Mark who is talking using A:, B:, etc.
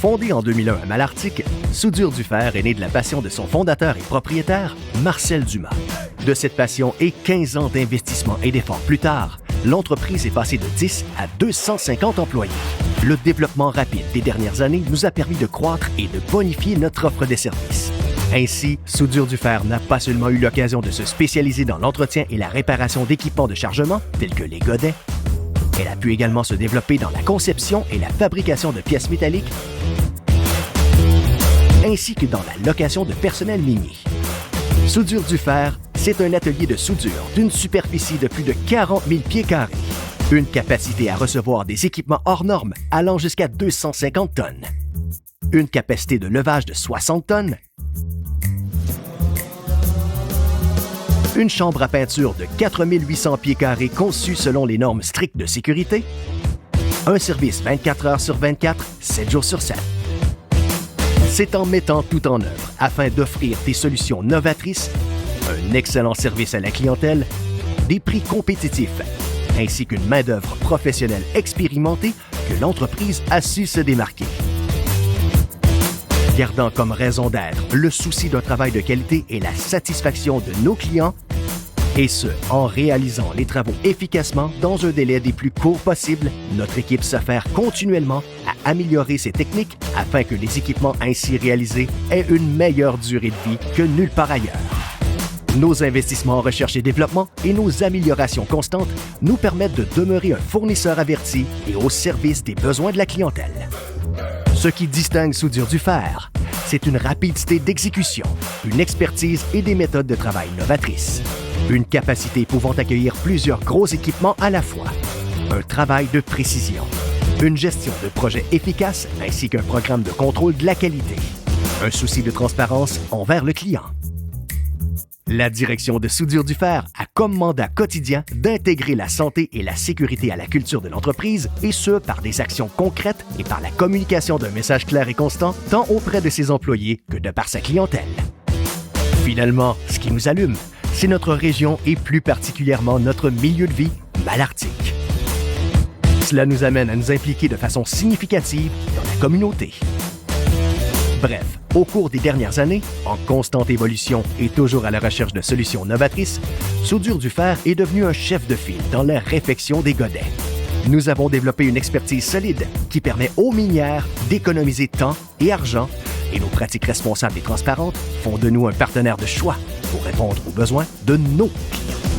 A: Fondée en 2001 à Malartic, Soudure du Fer est née de la passion de son fondateur et propriétaire, Marcel Dumas. De cette passion et 15 ans d'investissement et d'efforts plus tard, l'entreprise est passée de 10 à 250 employés. Le développement rapide des dernières années nous a permis de croître et de bonifier notre offre de services. Ainsi, Soudure du Fer n'a pas seulement eu l'occasion de se spécialiser dans l'entretien et la réparation d'équipements de chargement, tels que les godets. Elle a pu également se développer dans la conception et la fabrication de pièces métalliques, ainsi que dans la location de personnel minier. Soudure du Fer, c'est un atelier de soudure d'une superficie de plus de 40 000 pieds carrés, une capacité à recevoir des équipements hors normes allant jusqu'à 250 tonnes, une capacité de levage de 60 tonnes, une chambre à peinture de 4 800 pieds carrés conçue selon les normes strictes de sécurité, un service 24 heures sur 24, 7 jours sur 7. C'est en mettant tout en œuvre afin d'offrir des solutions novatrices, un excellent service à la clientèle, des prix compétitifs, ainsi qu'une main-d'œuvre professionnelle expérimentée que l'entreprise a su se démarquer. Gardant comme raison d'être le souci d'un travail de qualité et la satisfaction de nos clients, et ce, en réalisant les travaux efficacement dans un délai des plus courts possibles, notre équipe s'affaire continuellement à améliorer ses techniques afin que les équipements ainsi réalisés aient une meilleure durée de vie que nulle part ailleurs. Nos investissements en recherche et développement et nos améliorations constantes nous permettent de demeurer un fournisseur averti et au service des besoins de la clientèle. Ce qui distingue Soudure du Fer, c'est une rapidité d'exécution, une expertise et des méthodes de travail novatrices, une capacité pouvant accueillir plusieurs gros équipements à la fois, un travail de précision, une gestion de projet efficace ainsi qu'un programme de contrôle de la qualité, un souci de transparence envers le client. La direction de Soudure du Fer a comme mandat quotidien d'intégrer la santé et la sécurité à la culture de l'entreprise, et ce, par des actions concrètes et par la communication d'un message clair et constant, tant auprès de ses employés que de par sa clientèle. Finalement, ce qui nous allume, c'est notre région et plus particulièrement notre milieu de vie, Malartic. Cela nous amène à nous impliquer de façon significative dans la communauté. Bref, au cours des dernières années, en constante évolution et toujours à la recherche de solutions novatrices, Soudure du Fer est devenu un chef de file dans la réfection des godets. Nous avons développé une expertise solide qui permet aux minières d'économiser temps et argent, et nos pratiques responsables et transparentes font de nous un partenaire de choix pour répondre aux besoins de nos clients.